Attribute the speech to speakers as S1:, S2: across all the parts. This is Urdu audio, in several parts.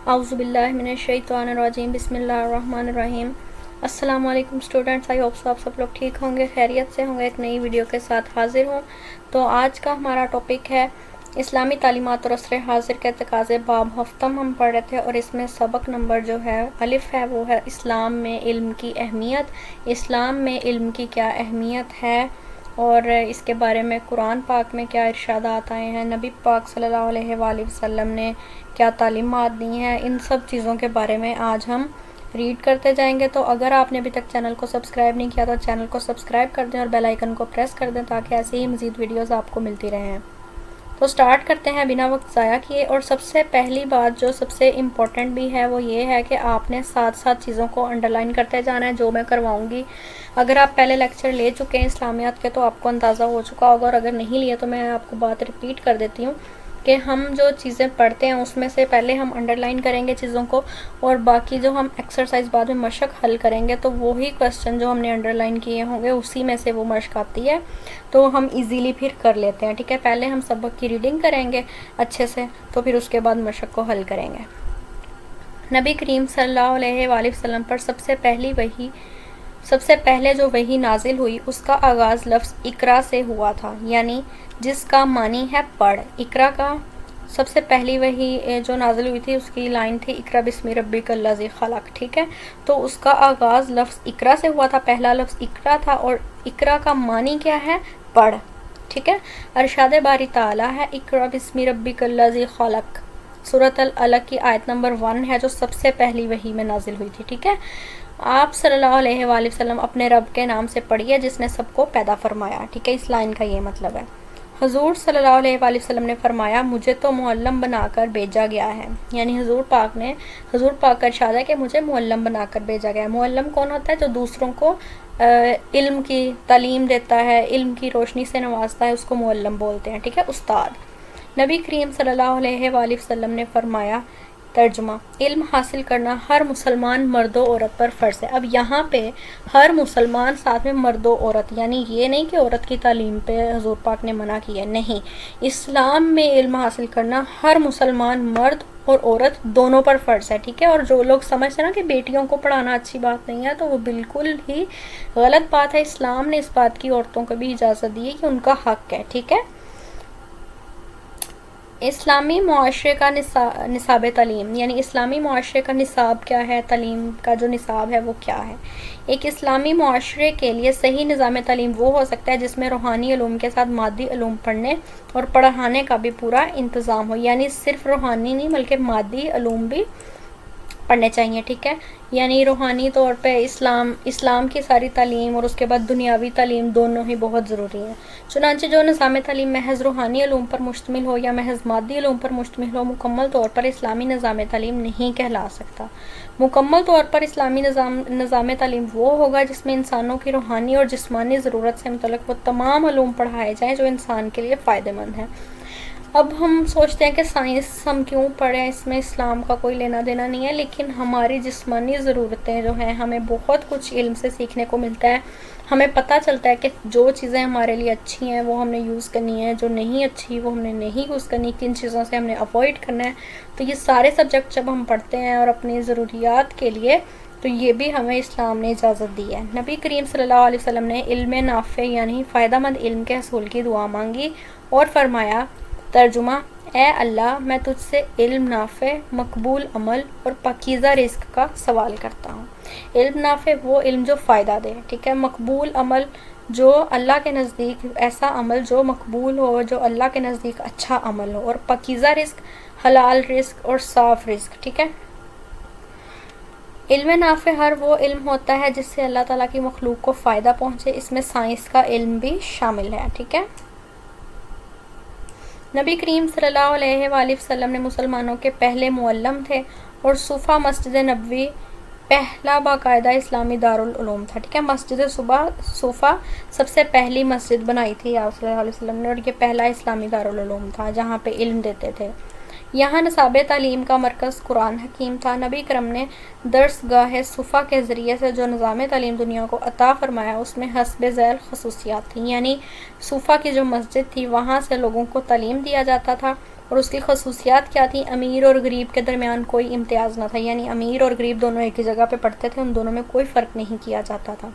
S1: اعوذ باللہ من الشیطان الرجیم، بسم اللہ الرحمن الرحیم۔ السلام علیکم اسٹوڈنٹس، آئی ہوپ آپ سب لوگ ٹھیک ہوں گے، خیریت سے ہوں گے۔ ایک نئی ویڈیو کے ساتھ حاضر ہوں۔ تو آج کا ہمارا ٹاپک ہے اسلامی تعلیمات اور عصر حاضر کے تقاضے، باب ہفتم ہم پڑھ رہے تھے، اور اس میں سبق نمبر جو ہے الف ہے، وہ ہے اسلام میں علم کی اہمیت۔ اسلام میں علم کی کیا اہمیت ہے اور اس کے بارے میں قرآن پاک میں کیا ارشادات آئے ہیں، نبی پاک صلی اللہ علیہ وآلہ وسلم نے کیا تعلیمات دی ہیں، ان سب چیزوں کے بارے میں آج ہم ریڈ کرتے جائیں گے۔ تو اگر آپ نے ابھی تک چینل کو سبسکرائب نہیں کیا تو چینل کو سبسکرائب کر دیں اور بیل آئیکن کو پریس کر دیں تاکہ ایسے ہی مزید ویڈیوز آپ کو ملتی رہیں۔ تو سٹارٹ کرتے ہیں بنا وقت ضائع کیے، اور سب سے پہلی بات جو سب سے امپورٹنٹ بھی ہے وہ یہ ہے کہ آپ نے ساتھ ساتھ چیزوں کو انڈرلائن کرتے جانا ہے جو میں کرواؤں گی۔ اگر آپ پہلے لیکچر لے چکے ہیں اسلامیات کے تو آپ کو اندازہ ہو چکا ہوگا، اور اگر نہیں لیے تو میں آپ کو بات ریپیٹ کر دیتی ہوں کہ ہم جو چیزیں پڑھتے ہیں اس میں سے پہلے ہم انڈرلائن کریں گے چیزوں کو، اور باقی جو ہم ایکسرسائز بعد میں مشق حل کریں گے تو وہی کوسچن جو ہم نے انڈرلائن کیے ہوں گے اسی میں سے وہ مشق آتی ہے، تو ہم ایزیلی پھر کر لیتے ہیں۔ ٹھیک ہے، پہلے ہم سبق کی ریڈنگ کریں گے اچھے سے، تو پھر اس کے بعد مشق کو حل کریں گے۔ نبی کریم صلی اللہ علیہ وآلہ وسلم پر سب سے پہلے جو وحی نازل ہوئی اس کا آغاز لفظ اقرا سے ہوا تھا، یعنی جس کا معنی ہے پڑھ۔ اقرا کا سب سے پہلی وحی جو نازل ہوئی تھی اس کی لائن تھی اقرا بسم ربک الذی خلق۔ ٹھیک ہے، تو اس کا آغاز لفظ اقرا سے ہوا تھا، پہلا لفظ اقرا تھا، اور اقرا کا معنی کیا ہے؟ پڑھ۔ ٹھیک ہے، ارشاد باری تعالیٰ ہے اقرا بسم ربک الذی خلق، سورۃ العلق کی آیت نمبر 1 ہے جو سب سے پہلی وحی میں نازل ہوئی تھی۔ ٹھیک ہے، آپ صلی اللہ علیہ وآلہ وسلم اپنے رب کے نام سے پڑھیے جس نے سب کو پیدا فرمایا۔ ٹھیک ہے، اس لائن کا یہ مطلب ہے۔ حضور صلی اللہ علیہ وآلہ وسلم نے فرمایا مجھے تو معلم بنا کر بھیجا گیا ہے، یعنی حضور پاک کا ارشاد ہے کہ مجھے معلم بنا کر بھیجا گیا ہے۔ معلم کون ہوتا ہے؟ جو دوسروں کو علم کی تعلیم دیتا ہے، علم کی روشنی سے نوازتا ہے، اس کو معلم بولتے ہیں۔ ٹھیک ہے، استاد۔ نبی کریم صلی اللہ علیہ وآلہ وسلم نے فرمایا، ترجمہ، علم حاصل کرنا ہر مسلمان مرد و عورت پر فرض ہے۔ اب یہاں پہ ہر مسلمان ساتھ میں مرد و عورت، یعنی یہ نہیں کہ عورت کی تعلیم پہ حضور پاک نے منع کیا، نہیں، اسلام میں علم حاصل کرنا ہر مسلمان مرد اور عورت دونوں پر فرض ہے۔ ٹھیک ہے، اور جو لوگ سمجھتے ہیں نا کہ بیٹیوں کو پڑھانا اچھی بات نہیں ہے تو وہ بالکل ہی غلط بات ہے۔ اسلام نے اس بات کی عورتوں کو بھی اجازت دی ہے کہ ان کا حق ہے۔ ٹھیک ہے، اسلامی معاشرے کا نصاب تعلیم، یعنی اسلامی معاشرے کا نصاب کیا ہے، تعلیم کا جو نصاب ہے وہ کیا ہے۔ ایک اسلامی معاشرے کے لیے صحیح نظام تعلیم وہ ہو سکتا ہے جس میں روحانی علوم کے ساتھ مادی علوم پڑھنے اور پڑھانے کا بھی پورا انتظام ہو، یعنی صرف روحانی نہیں بلکہ مادی علوم بھی پڑھنے چاہیے۔ ٹھیک ہے، یعنی روحانی طور پہ اسلام کی ساری تعلیم اور اس کے بعد دنیاوی تعلیم دونوں ہی بہت ضروری ہیں۔ چنانچہ جو نظام تعلیم محض روحانی علوم پر مشتمل ہو یا محض مادی علوم پر مشتمل ہو، مکمل طور پر اسلامی نظام تعلیم نہیں کہلا سکتا۔ مکمل طور پر اسلامی نظام تعلیم وہ ہوگا جس میں انسانوں کی روحانی اور جسمانی ضرورت سے متعلق وہ تمام علوم پڑھائے جائیں جو انسان کے لیے فائدہ مند ہیں۔ اب ہم سوچتے ہیں کہ سائنس ہم کیوں پڑھیں، اس میں اسلام کا کوئی لینا دینا نہیں ہے، لیکن ہماری جسمانی ضرورتیں جو ہیں ہمیں بہت کچھ علم سے سیکھنے کو ملتا ہے۔ ہمیں پتہ چلتا ہے کہ جو چیزیں ہمارے لیے اچھی ہیں وہ ہم نے یوز کرنی ہے، جو نہیں اچھی وہ ہم نے نہیں یوز کرنی، کن چیزوں سے ہم نے اوائڈ کرنا ہے۔ تو یہ سارے سبجیکٹ جب ہم پڑھتے ہیں اور اپنی ضروریات کے لیے، تو یہ بھی ہمیں اسلام نے اجازت دی ہے۔ نبی کریم صلی اللہ علیہ وسلم نے علم نافع یعنی فائدہ مند علم کے حصول کی دعا مانگی اور فرمایا، ترجمہ، اے اللہ میں تجھ سے علم نافع، مقبول عمل اور پاکیزہ رزق کا سوال کرتا ہوں۔ علم نافع وہ علم جو فائدہ دے، ٹھیک ہے، مقبول عمل جو اللہ کے نزدیک ایسا عمل جو مقبول ہو، جو اللہ کے نزدیک اچھا عمل ہو، اور پاکیزہ رزق حلال رزق اور صاف رزق۔ ٹھیک ہے، علم نافع ہر وہ علم ہوتا ہے جس سے اللہ تعالیٰ کی مخلوق کو فائدہ پہنچے، اس میں سائنس کا علم بھی شامل ہے۔ ٹھیک ہے، نبی کریم صلی اللہ علیہ وآلہ وسلم نے مسلمانوں کے پہلے معلم تھے، اور صوفہ مسجد نبوی پہلا باقاعدہ اسلامی دارالعلوم تھا۔ ٹھیک ہے، مسجد صوفہ سب سے پہلی مسجد بنائی تھی آپ صلی اللہ علیہ وسلم نے، اور یہ پہلا اسلامی دارالعلوم تھا جہاں پہ علم دیتے تھے۔ یہاں نصاب تعلیم کا مرکز قرآن حکیم تھا۔ نبی کرم نے درس گاہ صوفہ کے ذریعے سے جو نظام تعلیم دنیا کو عطا فرمایا اس میں حسب ذیل خصوصیات تھیں، یعنی صوفہ کی جو مسجد تھی وہاں سے لوگوں کو تعلیم دیا جاتا تھا، اور اس کی خصوصیات کیا تھیں؟ امیر اور غریب کے درمیان کوئی امتیاز نہ تھا، یعنی امیر اور غریب دونوں ایک ہی جگہ پہ پڑھتے تھے، ان دونوں میں کوئی فرق نہیں کیا جاتا تھا۔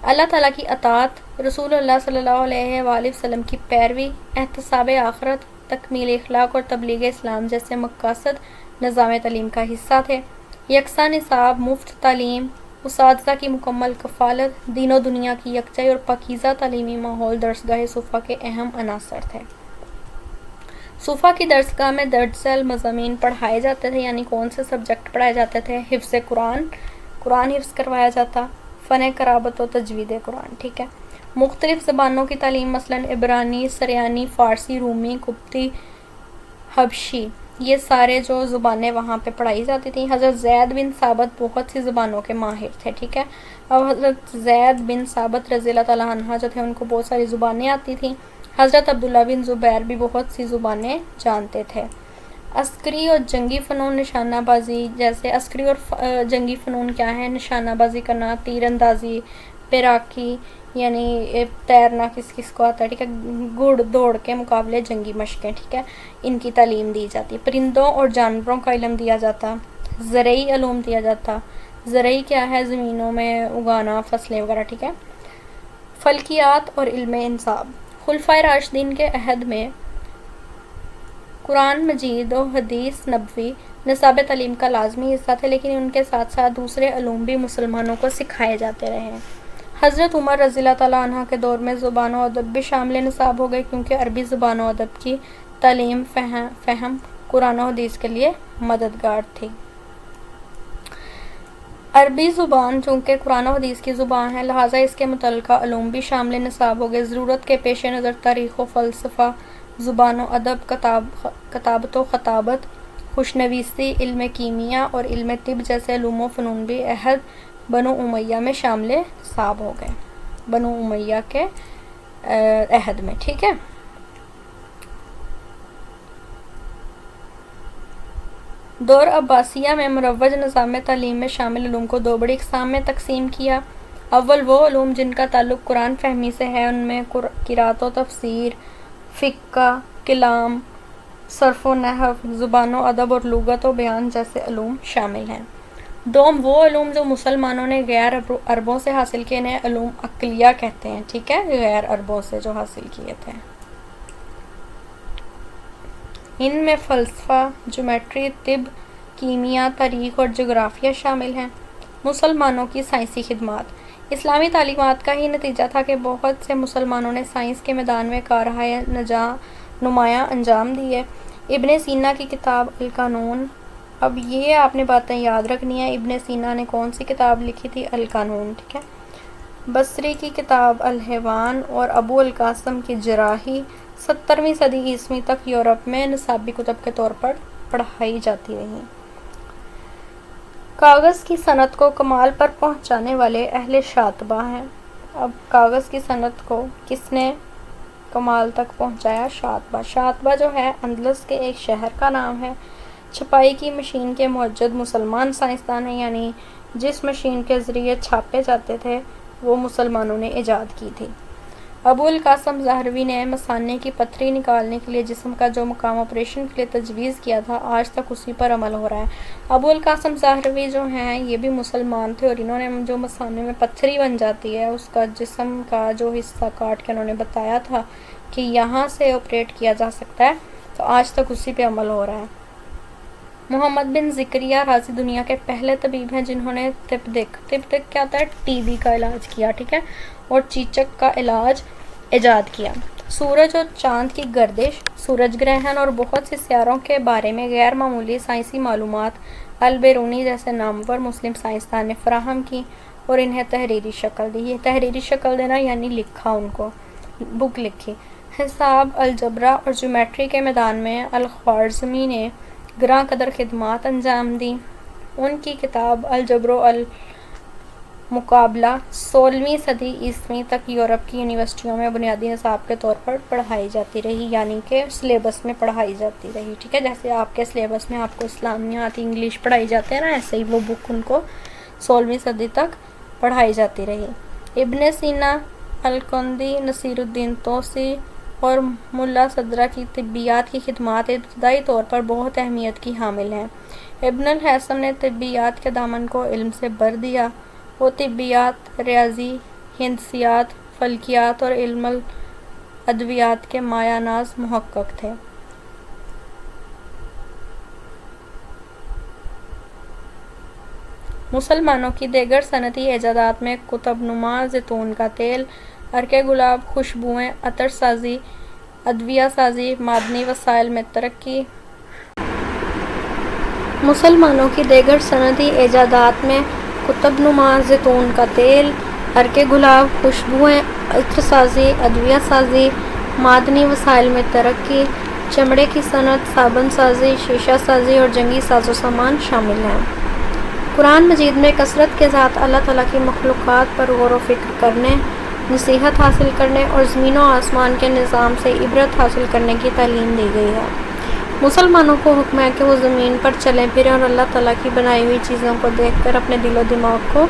S1: اللہ تعالیٰ کی اطاعت، رسول اللہ صلی اللہ علیہ وآلہ وسلم کی پیروی، احتساب آخرت، تکمیل اخلاق اور تبلیغ اسلام جیسے مقاصد نظام تعلیم کا حصہ تھے۔ یکساں نصاب، مفت تعلیم، اساتذہ کی مکمل کفالت، دین و دنیا کی یکجائی اور پاکیزہ تعلیمی ماحول درسگاہ صفا کے اہم عناصر تھے۔ صفا کی درسگاہ میں درج ذیل مضامین پڑھائے جاتے تھے، یعنی کون سے سبجیکٹ پڑھائے جاتے تھے؟ حفظ قرآن حفظ کروایا جاتا، فن قرابت و تجوید قرآن، ٹھیک ہے۔ مختلف زبانوں کی تعلیم، مثلاً عبرانی، سریانی، فارسی، رومی، قبطی، حبشی، یہ سارے جو زبانیں وہاں پہ پڑھائی جاتی تھیں۔ حضرت زید بن ثابت بہت سی زبانوں کے ماہر تھے، ٹھیک ہے۔ اب حضرت زید بن ثابت رضی اللہ تعالیٰ عنہ جو تھے ان کو بہت ساری زبانیں آتی تھیں۔ حضرت عبداللہ بن زبیر بھی بہت سی زبانیں جانتے تھے۔ عسکری اور جنگی فنون، نشانہ بازی، جیسے عسکری اور جنگی فنون کیا ہے؟ نشانہ بازی کرنا، تیر اندازی، پیراکی یعنی تیرنا کس کو آتا ہے، ٹھیک ہے، گھڑ دوڑ کے مقابلے، جنگی مشقیں، ٹھیک ہے، ان کی تعلیم دی جاتی۔ پرندوں اور جانوروں کا علم دیا جاتا، زرعی علوم دیا جاتا۔ زرعی کیا ہے؟ زمینوں میں اگانا، فصلیں وغیرہ، ٹھیک ہے۔ فلکیات اور علم انساب، خلفائے راشدین کے عہد میں قرآن مجید و حدیث نبوی نصاب تعلیم کا لازمی حصہ تھے، لیکن ان کے ساتھ ساتھ دوسرے علوم بھی مسلمانوں کو سکھائے جاتے رہے ہیں۔ حضرت عمر رضی اللہ تعالیٰ عنہ کے دور میں زبان و ادب بھی شامل نصاب ہو گئے، کیونکہ عربی زبان و ادب کی تعلیم فہم قرآن و حدیث کے لیے مددگار تھی۔ عربی زبان چونکہ قرآن و حدیث کی زبان ہے، لہٰذا اس کے متعلقہ علوم بھی شامل نصاب ہو گئے۔ ضرورت کے پیش نظر تاریخ و فلسفہ، زبان و ادب، کتابت و خطابت، خوشنویسی، علم کیمیا اور علم طب جیسے علوم و فنون بھی عہد بنو امیہ میں شامل نصاب ہو گئے، بنو امیہ کے عہد میں، ٹھیک ہے۔ دور عباسیہ میں مروج نظام تعلیم میں شامل علوم کو دو بڑی اقسام میں تقسیم کیا۔ اول وہ علوم جن کا تعلق قرآن فہمی سے ہے، ان میں قرات و تفسیر، فقہ، کلام، صرف و نحو، زبان و ادب اور لغت و بیان جیسے علوم شامل ہیں۔ دوم وہ علوم جو مسلمانوں نے غیر عربوں سے حاصل کیے، انہیں علوم عقلیہ کہتے ہیں، ٹھیک ہے، غیر عربوں سے جو حاصل کیے تھے۔ ان میں فلسفہ، جیومیٹری، طب، کیمیا، تاریخ اور جغرافیہ شامل ہیں۔ مسلمانوں کی سائنسی خدمات، اسلامی تعلیمات کا ہی نتیجہ تھا کہ بہت سے مسلمانوں نے سائنس کے میدان میں کارہائے نمایاں انجام دیے۔ ابن سینا کی کتاب القانون، اب یہ آپ نے باتیں یاد رکھنی ہیں، ابن سینا نے کون سی کتاب لکھی تھی؟ القانون، ٹھیک ہے۔ بصری کی کتاب الحیوان اور ابو القاسم کی جراحی 17ویں صدی عیسوی تک یورپ میں نصابی کتب کے طور پر پڑھائی جاتی رہی۔ کاغذ کی صنعت کو کمال پر پہنچانے والے اہل شاطبہ ہیں۔ اب کاغذ کی صنعت کو کس نے کمال تک پہنچایا؟ شاطبہ۔ شاطبہ جو ہے اندلس کے ایک شہر کا نام ہے۔ چھپائی کی مشین کے موجد مسلمان سائنسدان ہیں، یعنی جس مشین کے ذریعے چھاپے جاتے تھے وہ مسلمانوں نے ایجاد کی تھی۔ ابو القاسم زہروی نے مثانے کی پتھری نکالنے کے لیے جسم کا جو مقام آپریشن کے لیے تجویز کیا تھا، آج تک اسی پر عمل ہو رہا ہے۔ ابو القاسم زہروی جو ہیں یہ بھی مسلمان تھے، اور انہوں نے جو مثانے میں پتھری بن جاتی ہے اس کا جسم کا جو حصہ کاٹ کے انہوں نے بتایا تھا کہ یہاں سے آپریٹ کیا جا سکتا ہے، تو آج تک اسی پہ عمل ہو رہا ہے۔ محمد بن زکریہ رازی دنیا کے پہلے طبیب ہیں جنہوں نے طب کیا ہوتا ہے؟ ٹی بی کا علاج کیا، ٹھیک ہے، اور چیچک کا علاج ایجاد کیا۔ سورج اور چاند کی گردش، سورج گرہن اور بہت سے سیاروں کے بارے میں غیر معمولی سائنسی معلومات البیرونی جیسے نامور مسلم سائنسدان نے فراہم کی اور انہیں تحریری شکل دی۔ یہ تحریری شکل دینا یعنی لکھا، ان کو بک لکھی۔ حساب، الجبرا اور جیومیٹری کے میدان میں الخوارزمی نے گراں قدر خدمات انجام دیں۔ ان کی کتاب الجبر و المقابلہ 16ویں صدی عیسوی تک یورپ کی یونیورسٹیوں میں بنیادی نصاب کے طور پر پڑھائی جاتی رہی، یعنی کہ سلیبس میں پڑھائی جاتی رہی، ٹھیک ہے، جیسے آپ کے سلیبس میں آپ کو اسلامیات، انگلش پڑھائی جاتے ہیں نا، ایسے ہی وہ بک ان کو 16ویں صدی تک پڑھائی جاتی رہی۔ ابن سینا، الکندی، نصیر الدین توسی، اور ملا صدرہ کی طبیات کی خدمات ابتدائی طور پر بہت اہمیت کی حامل ہیں۔ ابن الہیثم نے طبیات کے دامن کو علم سے بھر دیا۔ وہ طبیات، ریاضی، ہندسیات، فلکیات اور علم الادویات کے مایہ ناز محقق تھے۔ مسلمانوں کی دیگر صنعتی ایجادات میں کتب نما، زیتون کا تیل، عرق گلاب، خوشبوئیں، عطر سازی، ادویہ سازی، معدنی وسائل میں ترقی۔ مسلمانوں کی دیگر صنعتی ایجادات میں کتب نما، زیتون کا تیل، عرق گلاب، خوشبوئیں، عطر سازی، ادویہ سازی، معدنی وسائل میں ترقی، چمڑے کی صنعت، صابن سازی، شیشہ سازی اور جنگی ساز و سامان شامل ہیں۔ قرآن مجید میں کثرت کے ساتھ اللہ تعالیٰ کی مخلوقات پر غور و فکر کرنے، نصیحت حاصل کرنے اور زمین و آسمان کے نظام سے عبرت حاصل کرنے کی تعلیم دی گئی ہے۔ مسلمانوں کو حکم ہے کہ وہ زمین پر چلیں پھریں اور اللہ تعالیٰ کی بنائی ہوئی چیزوں کو دیکھ کر اپنے دل و دماغ کو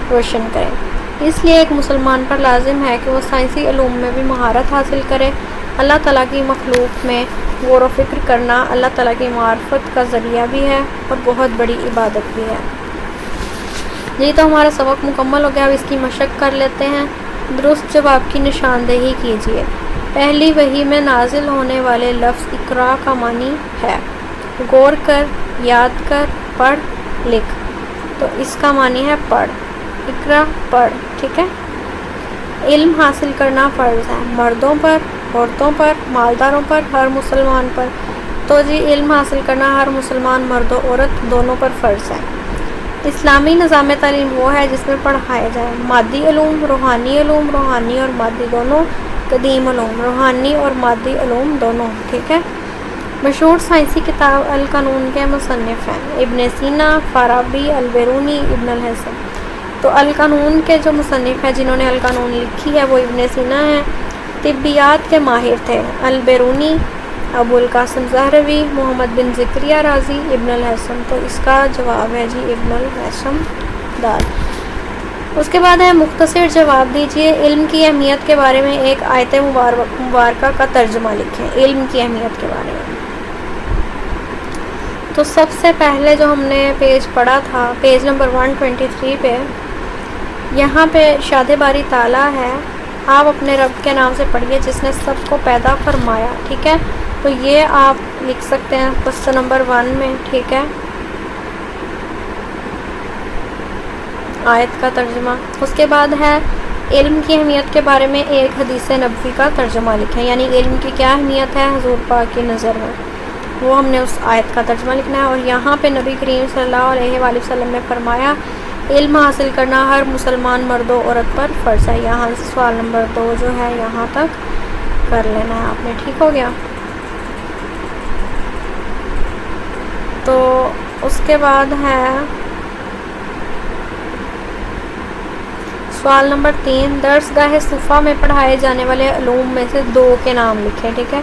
S1: روشن کریں۔ اس لیے ایک مسلمان پر لازم ہے کہ وہ سائنسی علوم میں بھی مہارت حاصل کرے۔ اللہ تعالیٰ کی مخلوق میں غور و فکر کرنا اللہ تعالیٰ کی معرفت کا ذریعہ بھی ہے اور بہت بڑی عبادت بھی ہے۔ یہ تو ہمارا سبق مکمل ہو گیا، اب اس کی مشق کر لیتے ہیں۔ درست جواب کی نشاندہی کیجیے۔ پہلی وحی میں نازل ہونے والے لفظ اقرا کا معنی ہے غور کر، یاد کر، پڑھ، لکھ۔ تو اس کا معنی ہے پڑھ، اقرا پڑھ، ٹھیک ہے۔ علم حاصل کرنا فرض ہے مردوں پر، عورتوں پر، مالداروں پر، ہر مسلمان پر۔ تو جی علم حاصل کرنا ہر مسلمان مرد و عورت دونوں پر فرض ہے۔ اسلامی نظام تعلیم وہ ہے جس میں پڑھایا جائے مادی علوم، روحانی اور مادی دونوں، قدیم علوم، روحانی اور مادی علوم دونوں، ٹھیک ہے۔ مشہور سائنسی کتاب القانون کے مصنف ہیں ابن سینا، فارابی، البیرونی، ابن الہیثم۔ تو القانون کے جو مصنف ہیں جنہوں نے القانون لکھی ہے وہ ابن سینا ہیں۔ طبیات کے ماہر تھے البیرونی، ابو القاسم زہروی، محمد بن زکریا رازی، ابن الہیثم۔ تو اس کا جواب ہے جی ابن الہیثم دال۔ اس کے بعد ہے مختصر جواب دیجیے، علم کی اہمیت کے بارے میں ایک آیت مبارکہ کا ترجمہ لکھیں۔ علم کی اہمیت کے بارے میں تو سب سے پہلے جو ہم نے پیج پڑھا تھا، پیج نمبر 123 پہ، یہاں پہ ارشاد باری تعالیٰ ہے، آپ اپنے رب کے نام سے پڑھیے جس نے سب کو پیدا فرمایا، ٹھیک ہے۔ تو یہ آپ لکھ سکتے ہیں کوسچن نمبر 1 میں، ٹھیک ہے، آیت کا ترجمہ۔ اس کے بعد ہے علم کی اہمیت کے بارے میں ایک حدیث نبوی کا ترجمہ لکھیں، یعنی علم کی کیا اہمیت ہے حضور پاک کی نظر میں، وہ ہم نے اس آیت کا ترجمہ لکھنا ہے۔ اور یہاں پہ نبی کریم صلی اللہ علیہ وآلہ وسلم نے فرمایا علم حاصل کرنا ہر مسلمان مرد و عورت پر فرض ہے۔ یہاں سے سوال نمبر 2 جو ہے یہاں تک کر لینا ہے آپ نے، ٹھیک ہو گیا۔ تو اس کے بعد ہے سوال نمبر 3، درس گاہ صفا میں پڑھائے جانے والے علوم میں سے 2 کے نام لکھیں، ٹھیک ہے۔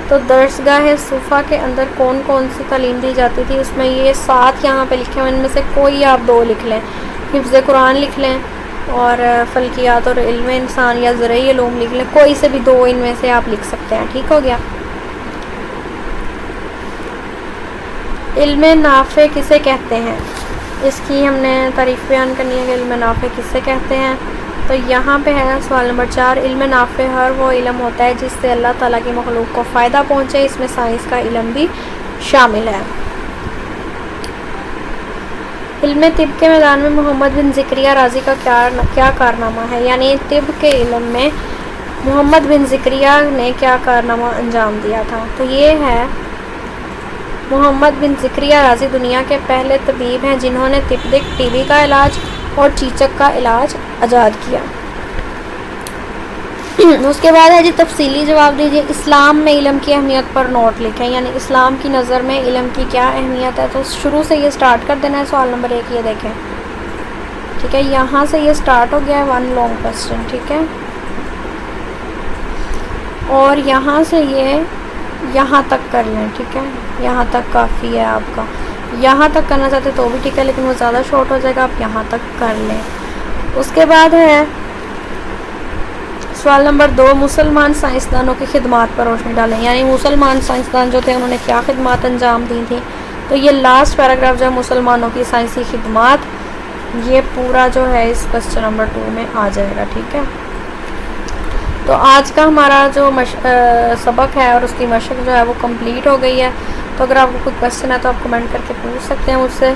S1: تو درس گاہ صفا کے اندر کون کون سی تعلیم دی جاتی تھی، اس میں یہ 7 یہاں پہ لکھے ہیں، ان میں سے کوئی آپ 2 لکھ لیں، حفظ قرآن لکھ لیں اور فلکیات اور علم انسان یا زرعی علوم لکھ لیں، کوئی سے بھی 2 ان میں سے آپ لکھ سکتے ہیں، ٹھیک ہو گیا۔ علم نافع کسے کہتے ہیں، اس کی ہم نے تعریف بیان کرنی ہے کہ علم نافع کسے کہتے ہیں۔ تو یہاں پہ ہے سوال نمبر 4، علم نافع ہر وہ علم ہوتا ہے جس سے اللہ تعالیٰ کی مخلوق کو فائدہ پہنچے، اس میں سائنس کا علم بھی شامل ہے۔ علم طب کے میدان میں محمد بن زکریا رازی کا کیا کارنامہ ہے، یعنی طب کے علم میں محمد بن زکریا نے کیا کارنامہ انجام دیا تھا۔ تو یہ ہے محمد بن زکریا رازی دنیا کے پہلے طبیب ہیں جنہوں نے ٹی بی کا علاج اور چیچک کا علاج ایجاد کیا۔ اس کے بعد ہے جی تفصیلی جواب دیجیے، اسلام میں علم کی اہمیت پر نوٹ لکھیں، یعنی اسلام کی نظر میں علم کی کیا اہمیت ہے۔ تو شروع سے یہ سٹارٹ کر دینا ہے، سوال نمبر 1 یہ دیکھیں، ٹھیک ہے، یہاں سے یہ سٹارٹ ہو گیا ہے 1 لانگ کوسچن، ٹھیک ہے، اور یہاں سے یہ یہاں تک کر لیں، ٹھیک ہے، یہاں تک کافی ہے آپ کا، یہاں تک کرنا چاہتے تو بھی ٹھیک ہے، لیکن وہ زیادہ شارٹ ہو جائے گا، آپ یہاں تک کر لیں۔ اس کے بعد ہے سوال نمبر 2، مسلمان سائنسدانوں کی خدمات پر روشنی ڈالیں، یعنی مسلمان سائنسدان جو تھے انہوں نے کیا خدمات انجام دی تھیں. تو یہ لاسٹ پیراگراف جو ہے مسلمانوں کی سائنسی خدمات، یہ پورا جو ہے اس کوسچن نمبر 2 میں آ جائے گا. ٹھیک ہے، تو آج کا ہمارا جو سبق ہے اور اس کی مشق جو ہے وہ کمپلیٹ ہو گئی ہے. تو اگر آپ کو کوئی کوسچن ہے تو آپ کمنٹ کر کے پوچھ سکتے ہیں مجھ سے.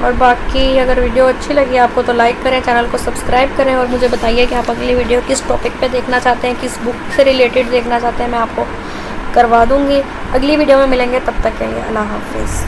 S1: اور باقی اگر ویڈیو اچھی لگی آپ کو تو لائک کریں، چینل کو سبسکرائب کریں، اور مجھے بتائیے کہ آپ اگلی ویڈیو کس ٹاپک پہ دیکھنا چاہتے ہیں، کس بک سے ریلیٹڈ دیکھنا چاہتے ہیں. میں آپ کو کروا دوں گی. اگلی ویڈیو میں ملیں گے، تب تک کے لیے اللہ حافظ.